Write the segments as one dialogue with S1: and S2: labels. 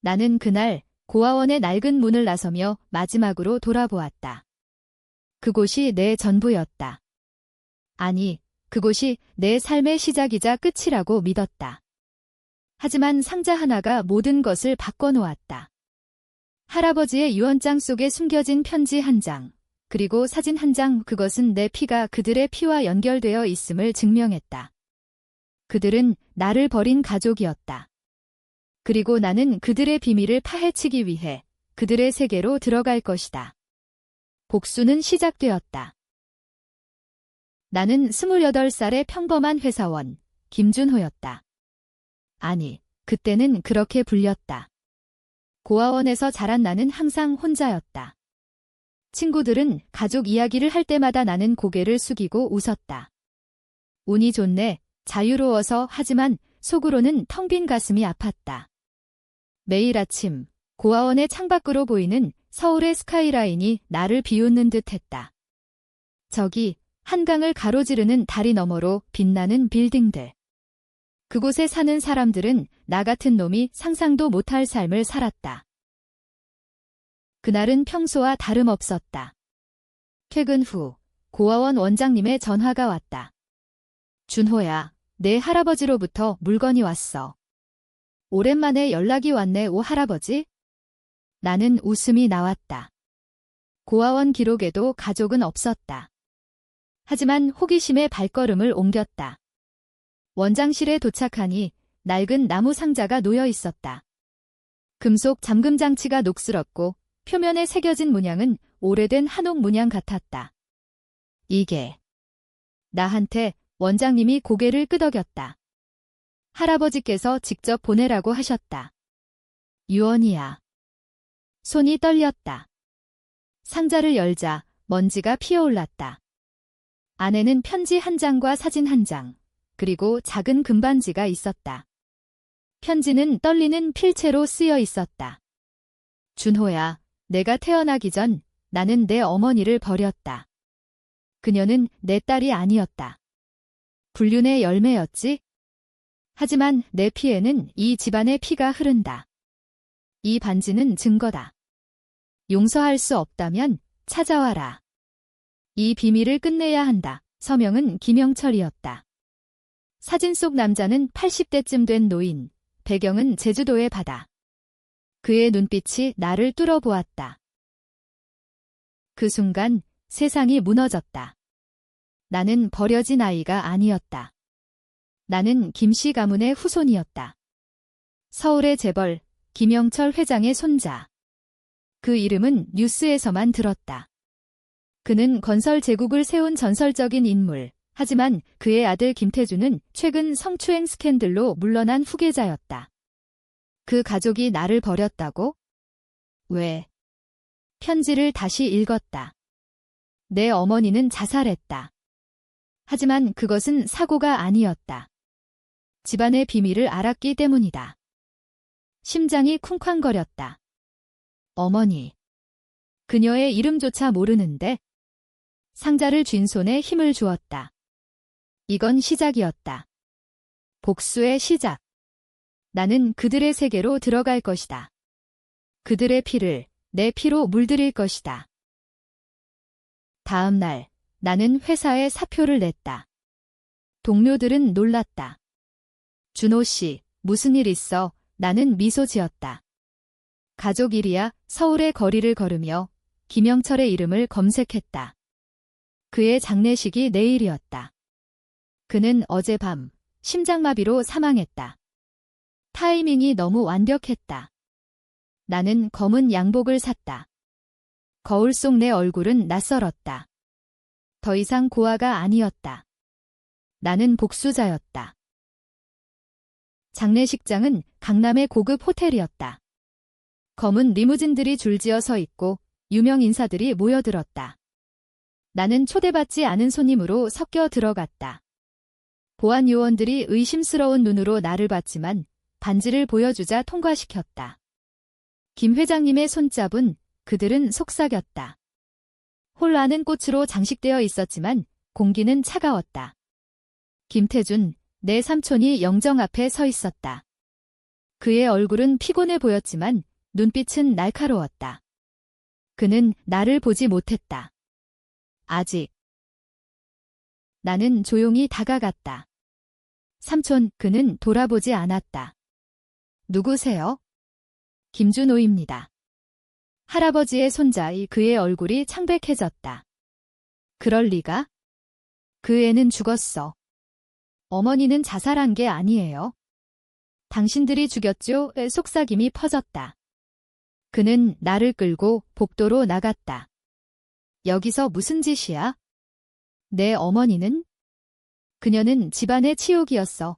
S1: 나는 그날 고아원의 낡은 문을 나서며 마지막으로 돌아보았다. 그곳이 내 전부였다. 아니, 그곳이 내 삶의 시작이자 끝이라고 믿었다. 하지만 상자 하나가 모든 것을 바꿔놓았다. 할아버지의 유언장 속에 숨겨진 편지 한 장, 그리고 사진 한 장, 그것은 내 피가 그들의 피와 연결되어 있음을 증명했다. 그들은 나를 버린 가족이었다. 그리고 나는 그들의 비밀을 파헤치기 위해 그들의 세계로 들어갈 것이다. 복수는 시작되었다. 나는 28살의 평범한 회사원, 김준호였다. 아니, 그때는 그렇게 불렸다. 고아원에서 자란 나는 항상 혼자였다. 친구들은 가족 이야기를 할 때마다 나는 고개를 숙이고 웃었다. 운이 좋네, 자유로워서. 하지만 속으로는 텅 빈 가슴이 아팠다. 매일 아침 고아원의 창밖으로 보이는 서울의 스카이라인이 나를 비웃는 듯했다. 저기 한강을 가로지르는 다리 너머로 빛나는 빌딩들. 그곳에 사는 사람들은 나 같은 놈이 상상도 못할 삶을 살았다. 그날은 평소와 다름없었다. 퇴근 후 고아원 원장님의 전화가 왔다. 준호야, 내 할아버지로부터 물건이 왔어. 오랜만에 연락이 왔네, 오 할아버지? 나는 웃음이 나왔다. 고아원 기록에도 가족은 없었다. 하지만 호기심에 발걸음을 옮겼다. 원장실에 도착하니 낡은 나무 상자가 놓여 있었다. 금속 잠금 장치가 녹슬었고 표면에 새겨진 문양은 오래된 한옥 문양 같았다. 이게... 나한테 원장님이 고개를 끄덕였다. 할아버지께서 직접 보내라고 하셨다. 유언이야. 손이 떨렸다. 상자를 열자 먼지가 피어올랐다. 안에는 편지 한 장과 사진 한 장, 그리고 작은 금반지가 있었다. 편지는 떨리는 필체로 쓰여 있었다. 준호야, 내가 태어나기 전 나는 내 어머니를 버렸다. 그녀는 내 딸이 아니었다. 불륜의 열매였지? 하지만 내 피에는 이 집안의 피가 흐른다. 이 반지는 증거다. 용서할 수 없다면 찾아와라. 이 비밀을 끝내야 한다. 서명은 김영철이었다. 사진 속 남자는 80대쯤 된 노인, 배경은 제주도의 바다. 그의 눈빛이 나를 뚫어보았다. 그 순간 세상이 무너졌다. 나는 버려진 아이가 아니었다. 나는 김씨 가문의 후손이었다. 서울의 재벌, 김영철 회장의 손자. 그 이름은 뉴스에서만 들었다. 그는 건설 제국을 세운 전설적인 인물. 하지만 그의 아들 김태주는 최근 성추행 스캔들로 물러난 후계자였다. 그 가족이 나를 버렸다고? 왜? 편지를 다시 읽었다. 내 어머니는 자살했다. 하지만 그것은 사고가 아니었다. 집안의 비밀을 알았기 때문이다. 심장이 쿵쾅거렸다. 어머니. 그녀의 이름조차 모르는데? 상자를 쥔 손에 힘을 주었다. 이건 시작이었다. 복수의 시작. 나는 그들의 세계로 들어갈 것이다. 그들의 피를 내 피로 물들일 것이다. 다음 날, 나는 회사에 사표를 냈다. 동료들은 놀랐다. 준호 씨, 무슨 일 있어? 나는 미소 지었다. 가족 일이야. 서울의 거리를 걸으며 김영철의 이름을 검색했다. 그의 장례식이 내일이었다. 그는 어젯밤 심장마비로 사망했다. 타이밍이 너무 완벽했다. 나는 검은 양복을 샀다. 거울 속 내 얼굴은 낯설었다. 더 이상 고아가 아니었다. 나는 복수자였다. 장례식장은 강남의 고급 호텔이었다. 검은 리무진들이 줄지어 서 있고 유명 인사들이 모여들었다. 나는 초대받지 않은 손님으로 섞여 들어갔다. 보안 요원들이 의심스러운 눈으로 나를 봤지만 반지를 보여주자 통과시켰다. 김 회장님의 손잡은 그들은 속삭였다. 홀 안은 꽃으로 장식되어 있었지만 공기는 차가웠다. 김태준, 내 삼촌이 영정 앞에 서 있었다. 그의 얼굴은 피곤해 보였지만 눈빛은 날카로웠다. 그는 나를 보지 못했다. 아직. 나는 조용히 다가갔다. 삼촌, 그는 돌아보지 않았다. 누구세요? 김준호입니다. 할아버지의 손자의 그의 얼굴이 창백해졌다. 그럴 리가? 그 애는 죽었어. 어머니는 자살한 게 아니에요. 당신들이 죽였죠? 속삭임이 퍼졌다. 그는 나를 끌고 복도로 나갔다. 여기서 무슨 짓이야? 내 어머니는? 그녀는 집안의 치욕이었어.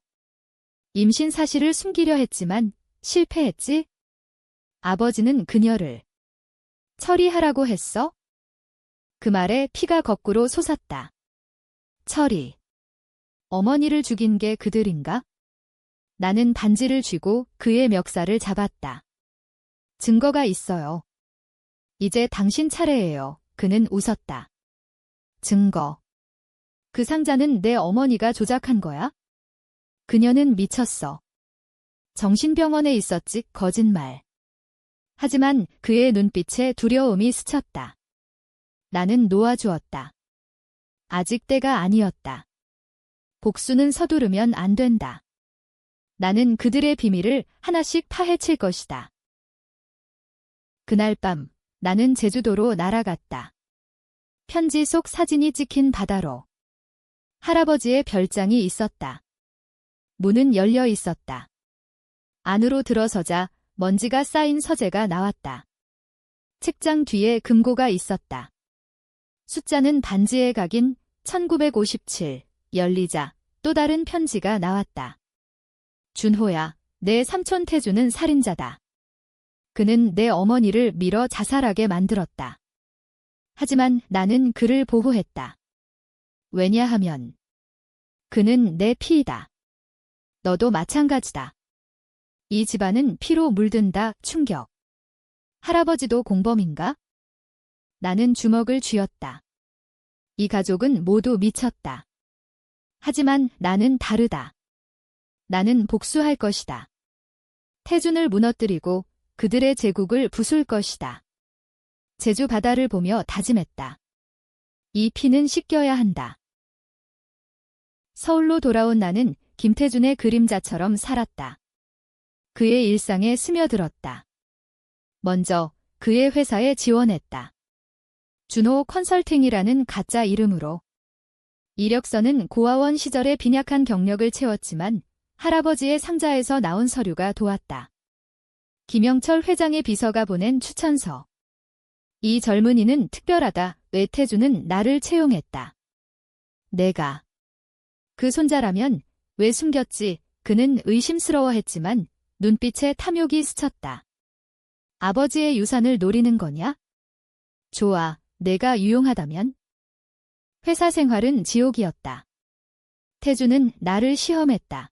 S1: 임신 사실을 숨기려 했지만 실패했지? 아버지는 그녀를 처리하라고 했어? 그 말에 피가 거꾸로 솟았다. 처리. 어머니를 죽인 게 그들인가? 나는 반지를 쥐고 그의 멱살을 잡았다. 증거가 있어요. 이제 당신 차례예요. 그는 웃었다. 증거. 그 상자는 내 어머니가 조작한 거야? 그녀는 미쳤어. 정신병원에 있었지, 거짓말. 하지만 그의 눈빛에 두려움이 스쳤다. 나는 놓아주었다. 아직 때가 아니었다. 복수는 서두르면 안 된다. 나는 그들의 비밀을 하나씩 파헤칠 것이다. 그날 밤, 나는 제주도로 날아갔다. 편지 속 사진이 찍힌 바다로. 할아버지의 별장이 있었다. 문은 열려 있었다. 안으로 들어서자 먼지가 쌓인 서재가 나왔다. 책장 뒤에 금고가 있었다. 숫자는 반지에 각인 1957, 열리자 또 다른 편지가 나왔다. 준호야, 내 삼촌 태주는 살인자다. 그는 내 어머니를 밀어 자살하게 만들었다. 하지만 나는 그를 보호했다. 왜냐하면 그는 내 피이다. 너도 마찬가지다. 이 집안은 피로 물든다. 충격. 할아버지도 공범인가? 나는 주먹을 쥐었다. 이 가족은 모두 미쳤다. 하지만 나는 다르다. 나는 복수할 것이다. 태준을 무너뜨리고 그들의 제국을 부술 것이다. 제주 바다를 보며 다짐했다. 이 피는 씻겨야 한다. 서울로 돌아온 나는 김태준의 그림자처럼 살았다. 그의 일상에 스며들었다. 먼저 그의 회사에 지원했다. 준호 컨설팅이라는 가짜 이름으로. 이력서는 고아원 시절의 빈약한 경력을 채웠지만 할아버지의 상자에서 나온 서류가 도왔다. 김영철 회장의 비서가 보낸 추천서. 이 젊은이는 특별하다. 외태주는 나를 채용했다. 내가 그 손자라면 왜 숨겼지? 그는 의심스러워했지만 눈빛에 탐욕이 스쳤다. 아버지의 유산을 노리는 거냐? 좋아, 내가 유용하다면? 회사 생활은 지옥이었다. 태주는 나를 시험했다.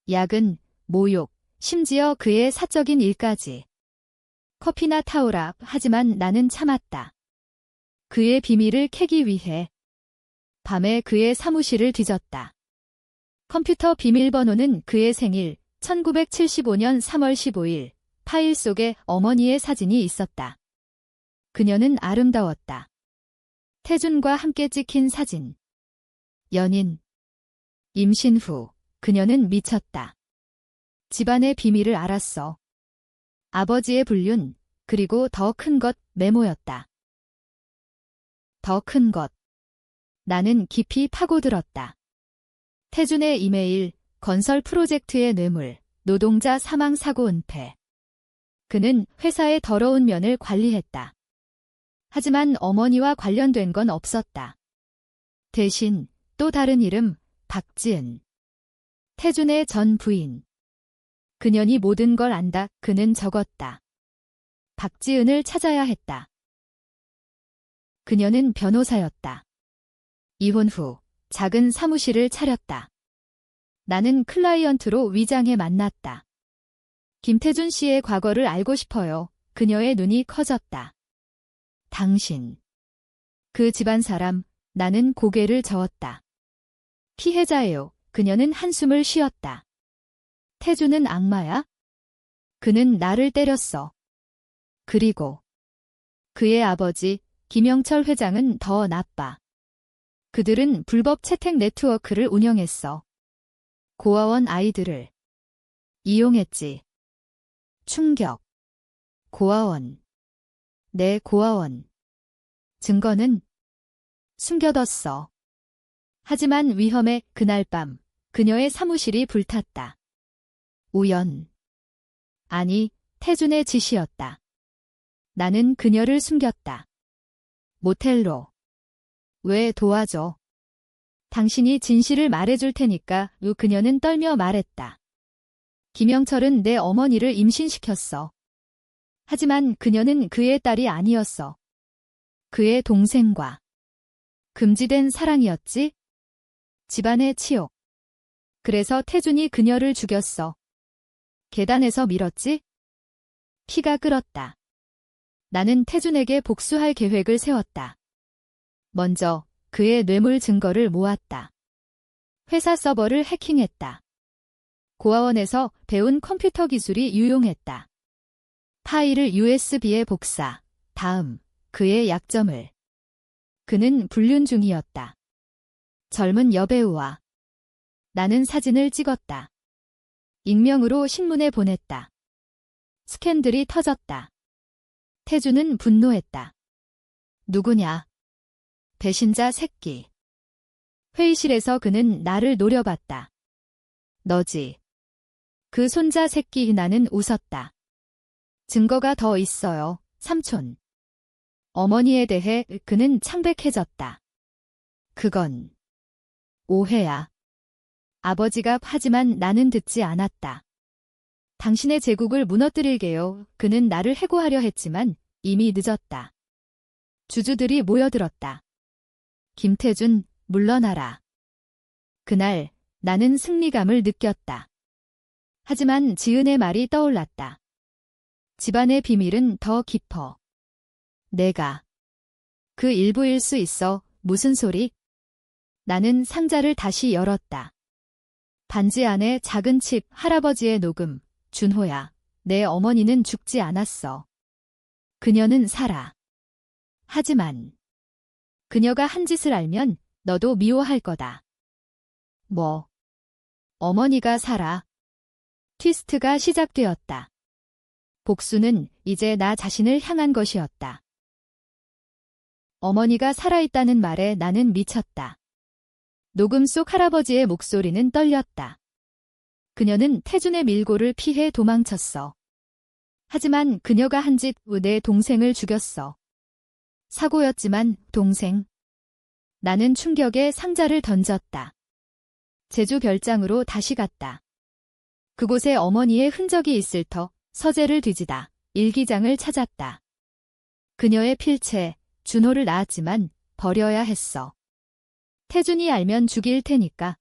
S1: 야근, 모욕, 심지어 그의 사적인 일까지. 커피나 타오라. 하지만 나는 참았다. 그의 비밀을 캐기 위해. 밤에 그의 사무실을 뒤졌다. 컴퓨터 비밀번호는 그의 생일 1975년 3월 15일. 파일 속에 어머니의 사진이 있었다. 그녀는 아름다웠다. 태준과 함께 찍힌 사진. 연인. 임신 후 그녀는 미쳤다. 집안의 비밀을 알았어. 아버지의 불륜, 그리고 더 큰 것, 메모였다. 더 큰 것. 나는 깊이 파고들었다. 태준의 이메일, 건설 프로젝트의 뇌물, 노동자 사망 사고 은폐. 그는 회사의 더러운 면을 관리했다. 하지만 어머니와 관련된 건 없었다. 대신 또 다른 이름, 박지은. 태준의 전 부인. 그년이 모든 걸 안다. 그는 적었다. 박지은을 찾아야 했다. 그녀는 변호사였다. 이혼 후 작은 사무실을 차렸다. 나는 클라이언트로 위장해 만났다. 김태준 씨의 과거를 알고 싶어요. 그녀의 눈이 커졌다. 당신. 그 집안 사람. 나는 고개를 저었다. 피해자예요. 그녀는 한숨을 쉬었다. 태준은 악마야? 그는 나를 때렸어. 그리고 그의 아버지 김영철 회장은 더 나빠. 그들은 불법 채택 네트워크를 운영했어. 고아원 아이들을 이용했지. 충격. 고아원. 내 고아원. 증거는 숨겨뒀어. 하지만 위험해. 그날 밤 그녀의 사무실이 불탔다. 우연. 아니, 태준의 짓이었다. 나는 그녀를 숨겼다. 모텔로. 왜 도와줘? 당신이 진실을 말해줄 테니까. 그녀는 떨며 말했다. 김영철은 내 어머니를 임신시켰어. 하지만 그녀는 그의 딸이 아니었어. 그의 동생과 금지된 사랑이었지? 집안의 치욕. 그래서 태준이 그녀를 죽였어. 계단에서 밀었지? 피가 끓었다. 나는 태준에게 복수할 계획을 세웠다. 먼저 그의 뇌물 증거를 모았다. 회사 서버를 해킹했다. 고아원에서 배운 컴퓨터 기술이 유용했다. 파일을 USB에 복사. 다음, 그의 약점을. 그는 불륜 중이었다. 젊은 여배우와. 나는 사진을 찍었다. 익명으로 신문에 보냈다. 스캔들이 터졌다. 태준은 분노했다. 누구냐? 배신자 새끼. 회의실에서 그는 나를 노려봤다. 너지. 그 손자 새끼. 나는 웃었다. 증거가 더 있어요, 삼촌. 어머니에 대해. 그는 창백해졌다. 그건 오해야. 아버지가. 하지만 나는 듣지 않았다. 당신의 제국을 무너뜨릴게요. 그는 나를 해고하려 했지만 이미 늦었다. 주주들이 모여들었다. 김태준, 물러나라. 그날 나는 승리감을 느꼈다. 하지만 지은의 말이 떠올랐다. 집안의 비밀은 더 깊어. 내가 그 일부일 수 있어. 무슨 소리? 나는 상자를 다시 열었다. 반지 안에 작은 칩. 할아버지의 녹음. 준호야, 내 어머니는 죽지 않았어. 그녀는 살아. 하지만 그녀가 한 짓을 알면 너도 미워할 거다. 뭐? 어머니가 살아. 트위스트가 시작되었다. 복수는 이제 나 자신을 향한 것이었다. 어머니가 살아있다는 말에 나는 미쳤다. 녹음 속 할아버지의 목소리는 떨렸다. 그녀는 태준의 밀고를 피해 도망쳤어. 하지만 그녀가 한 짓. 내 동생을 죽였어. 사고였지만 동생. 나는 충격에 상자를 던졌다. 제주 별장으로 다시 갔다. 그곳에 어머니의 흔적이 있을 터. 서재를 뒤지다 일기장을 찾았다. 그녀의 필체. 준호를 낳았지만 버려야 했어. 태준이 알면 죽일 테니까.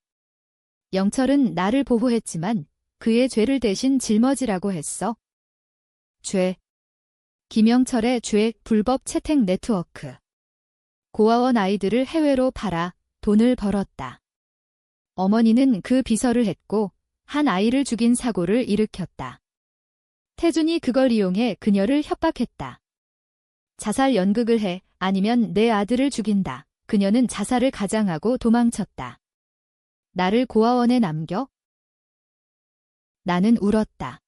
S1: 영철은 나를 보호했지만 그의 죄를 대신 짊어지라고 했어. 죄. 김영철의 죄. 불법 채택 네트워크. 고아원 아이들을 해외로 팔아 돈을 벌었다. 어머니는 그 비서를 했고 한 아이를 죽인 사고를 일으켰다. 태준이 그걸 이용해 그녀를 협박했다. 자살 연극을 해. 아니면 내 아들을 죽인다. 그녀는 자살을 가장하고 도망쳤다. 나를 고아원에 남겨? 나는 울었다.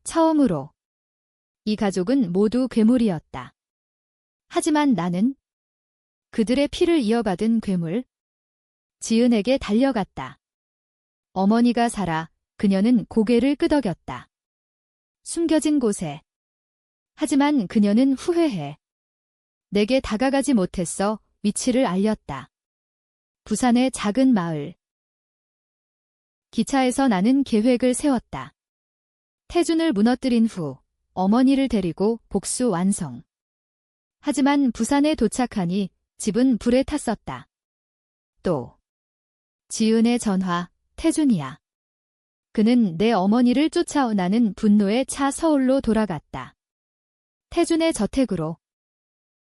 S1: 처음으로. 이 가족은 모두 괴물이었다. 하지만 나는 그들의 피를 이어받은 괴물. 지은에게 달려갔다. 어머니가 살아. 그녀는 고개를 끄덕였다. 숨겨진 곳에. 하지만 그녀는 후회해. 내게 다가가지 못했어. 위치를 알렸다. 부산의 작은 마을. 기차에서 나는 계획을 세웠다. 태준을 무너뜨린 후 어머니를 데리고 복수 완성. 하지만 부산에 도착하니 집은 불에 탔었다. 또 지은의 전화. 태준이야. 그는 내 어머니를 쫓아오. 나는 분노에 차 서울로 돌아갔다. 태준의 저택으로.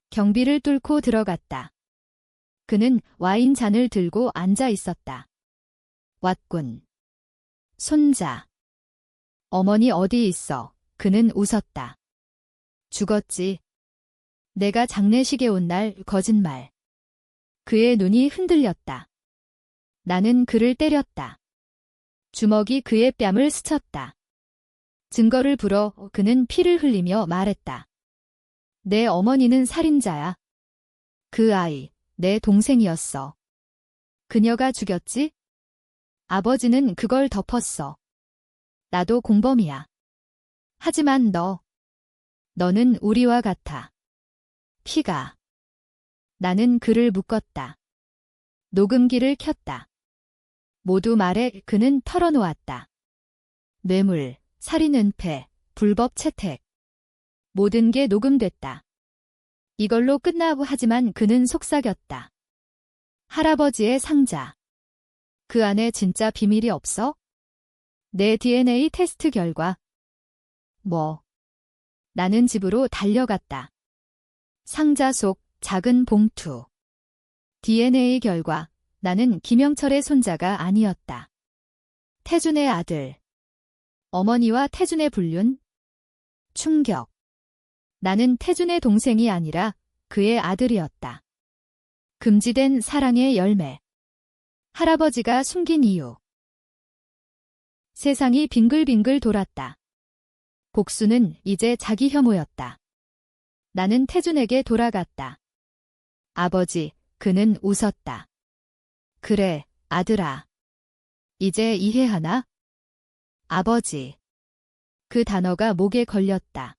S1: 경비를 뚫고 들어갔다. 그는 와인 잔을 들고 앉아 있었다. 왔군. 손자. 어머니 어디 있어? 그는 웃었다. 죽었지. 내가 장례식에 온 날 거짓말. 그의 눈이 흔들렸다. 나는 그를 때렸다. 주먹이 그의 뺨을 스쳤다. 증거를 불어 그는 피를 흘리며 말했다. 내 어머니는 살인자야. 그 아이, 내 동생이었어. 그녀가 죽였지? 아버지는 그걸 덮었어. 나도 공범이야. 하지만 너는 우리와 같아. 피가. 나는 그를 묶었다. 녹음기를 켰다. 모두 말해 그는 털어놓았다. 뇌물, 살인 은폐, 불법 채택. 모든 게 녹음됐다. 이걸로 끝나고 하지만 그는 속삭였다. 할아버지의 상자. 그 안에 진짜 비밀이 없어? 내 DNA 테스트 결과. 나는 집으로 달려갔다. 상자 속 작은 봉투. DNA 결과. 나는 김영철의 손자가 아니었다. 태준의 아들. 어머니와 태준의 불륜. 충격. 나는 태준의 동생이 아니라 그의 아들이었다. 금지된 사랑의 열매. 할아버지가 숨긴 이유. 세상이 빙글빙글 돌았다. 복수는 이제 자기 혐오였다. 나는 태준에게 돌아갔다. 아버지, 그는 웃었다. 그래, 아들아. 이제 이해하나? 아버지. 그 단어가 목에 걸렸다.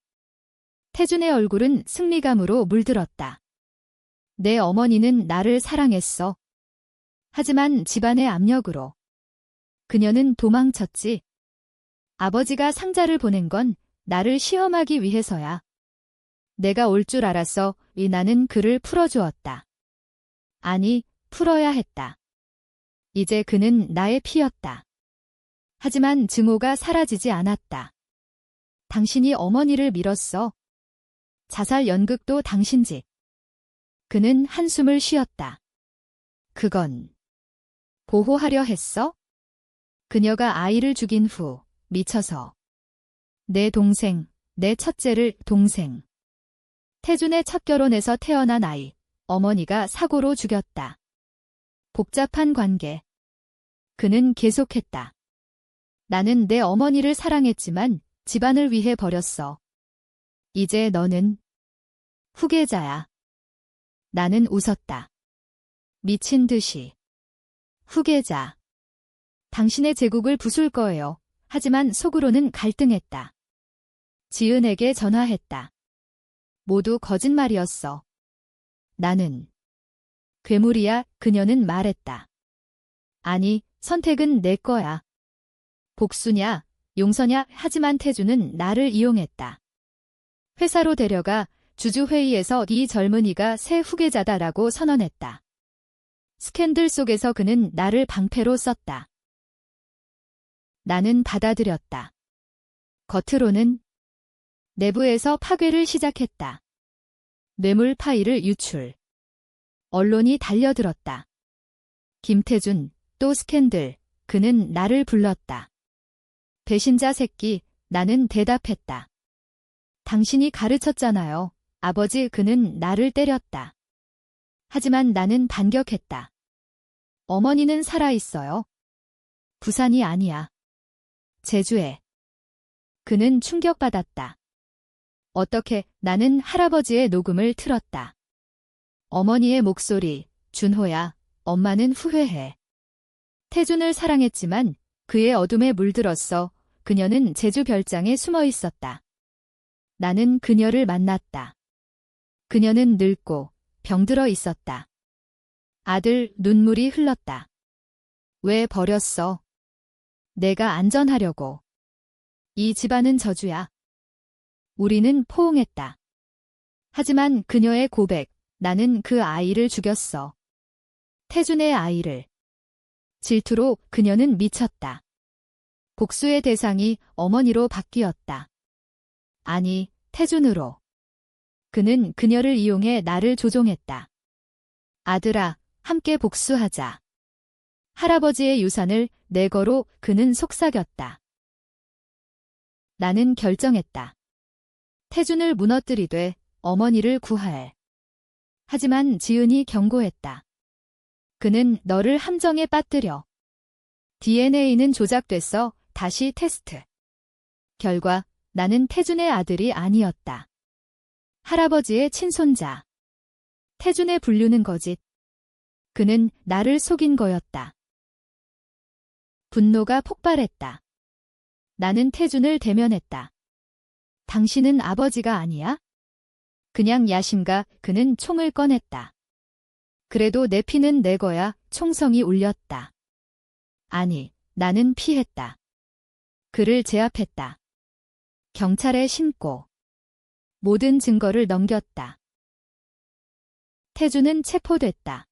S1: 태준의 얼굴은 승리감으로 물들었다. 내 어머니는 나를 사랑했어. 하지만 집안의 압력으로. 그녀는 도망쳤지. 아버지가 상자를 보낸 건 나를 시험하기 위해서야. 내가 올 줄 알았어. 나는 그를 풀어주었다. 아니, 풀어야 했다. 이제 그는 나의 피였다. 하지만 증오가 사라지지 않았다. 당신이 어머니를 밀었어. 자살 연극도 당신 집. 그는 한숨을 쉬었다. 그건 보호하려 했어? 그녀가 아이를 죽인 후 미쳐서. 내 동생, 내 첫째를 동생. 태준의 첫 결혼에서 태어난 아이, 어머니가 사고로 죽였다. 복잡한 관계. 그는 계속했다. 나는 내 어머니를 사랑했지만 집안을 위해 버렸어. 이제 너는 후계자야. 나는 웃었다. 미친 듯이. 후계자. 당신의 제국을 부술 거예요. 하지만 속으로는 갈등했다. 지은에게 전화했다. 모두 거짓말이었어. 나는 괴물이야, 그녀는 말했다. 아니, 선택은 내 거야. 복수냐, 용서냐, 하지만 태준은 나를 이용했다. 회사로 데려가 주주회의에서 이 젊은이가 새 후계자다라고 선언했다. 스캔들 속에서 그는 나를 방패로 썼다. 나는 받아들였다. 겉으로는 내부에서 파괴를 시작했다. 뇌물 파일을 유출. 언론이 달려들었다. 김태준, 또 스캔들, 그는 나를 불렀다. 배신자 새끼, 나는 대답했다. 당신이 가르쳤잖아요. 아버지, 그는 나를 때렸다. 하지만 나는 반격했다. 어머니는 살아있어요. 부산이 아니야. 제주에. 그는 충격받았다. 어떻게? 나는 할아버지의 녹음을 틀었다. 어머니의 목소리, 준호야, 엄마는 후회해. 태준을 사랑했지만 그의 어둠에 물들었어. 그녀는 제주 별장에 숨어 있었다. 나는 그녀를 만났다. 그녀는 늙고 병들어 있었다. 아들, 눈물이 흘렀다. 왜 버렸어? 내가 안전하려고. 이 집안은 저주야. 우리는 포옹했다. 하지만 그녀의 고백, 나는 그 아이를 죽였어. 태준의 아이를. 질투로 그녀는 미쳤다. 복수의 대상이 어머니로 바뀌었다. 아니, 태준으로. 그는 그녀를 이용해 나를 조종했다. 아들아, 함께 복수하자. 할아버지의 유산을 내 거로 그는 속삭였다. 나는 결정했다. 태준을 무너뜨리되 어머니를 구할. 하지만 지은이 경고했다. 그는 너를 함정에 빠뜨려. DNA는 조작됐어. 다시 테스트. 결과 나는 태준의 아들이 아니었다. 할아버지의 친손자. 태준의 분류는 거짓. 그는 나를 속인 거였다. 분노가 폭발했다. 나는 태준을 대면했다. 당신은 아버지가 아니야? 그냥 야심가. 그는 총을 꺼냈다. 그래도 내 피는 내 거야. 총성이 울렸다. 아니, 나는 피했다. 그를 제압했다. 경찰에 신고. 모든 증거를 넘겼다. 태준은 체포됐다.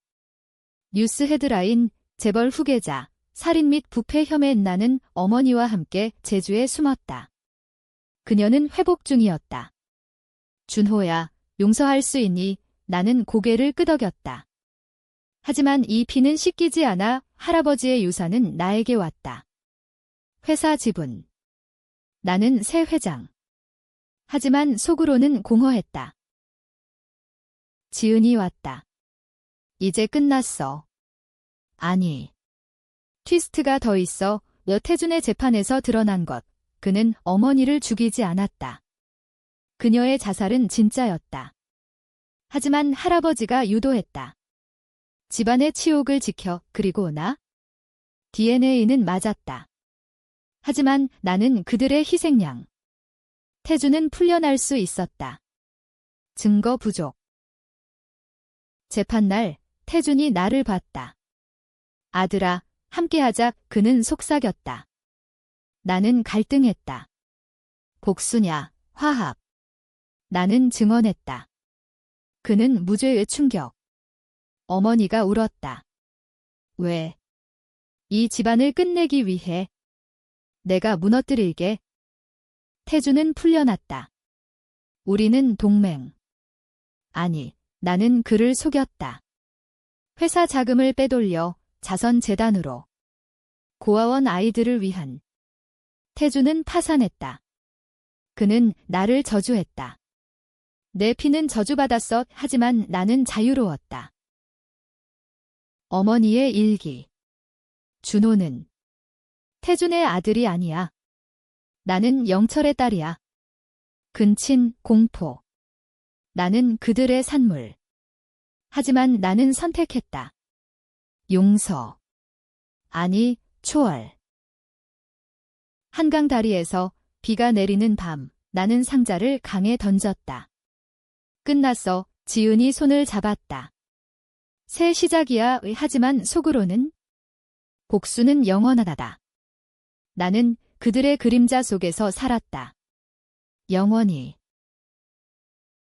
S1: 뉴스 헤드라인, 재벌 후계자, 살인 및 부패 혐의. 나는 어머니와 함께 제주에 숨었다. 그녀는 회복 중이었다. 준호야, 용서할 수 있니? 나는 고개를 끄덕였다. 하지만 이 피는 씻기지 않아. 할아버지의 유산은 나에게 왔다. 회사 지분. 나는 새 회장. 하지만 속으로는 공허했다. 지은이 왔다. 이제 끝났어. 아니. 트위스트가 더 있어. 여태준의 재판에서 드러난 것. 그는 어머니를 죽이지 않았다. 그녀의 자살은 진짜였다. 하지만 할아버지가 유도했다. 집안의 치욕을 지켜. 그리고 나? DNA는 맞았다. 하지만 나는 그들의 희생양. 태준은 풀려날 수 있었다. 증거 부족. 재판날 태준이 나를 봤다. 아들아, 함께하자. 그는 속삭였다. 나는 갈등했다. 복수냐, 화합. 나는 증언했다. 그는 무죄의 충격. 어머니가 울었다. 왜? 이 집안을 끝내기 위해. 내가 무너뜨릴게. 태준은 풀려났다. 우리는 동맹. 아니, 나는 그를 속였다. 회사 자금을 빼돌려 자선재단으로. 고아원 아이들을 위한. 태준은 파산했다. 그는 나를 저주했다. 내 피는 저주받았어. 하지만 나는 자유로웠다. 어머니의 일기. 준호는 태준의 아들이 아니야. 나는 영철의 딸이야. 근친, 공포. 나는 그들의 산물. 하지만 나는 선택했다. 용서. 아니, 초월. 한강 다리에서 비가 내리는 밤, 나는 상자를 강에 던졌다. 끝났어. 지은이 손을 잡았다. 새 시작이야. 하지만 속으로는 복수는 영원하다. 나는 그들의 그림자 속에서 살았다. 영원히.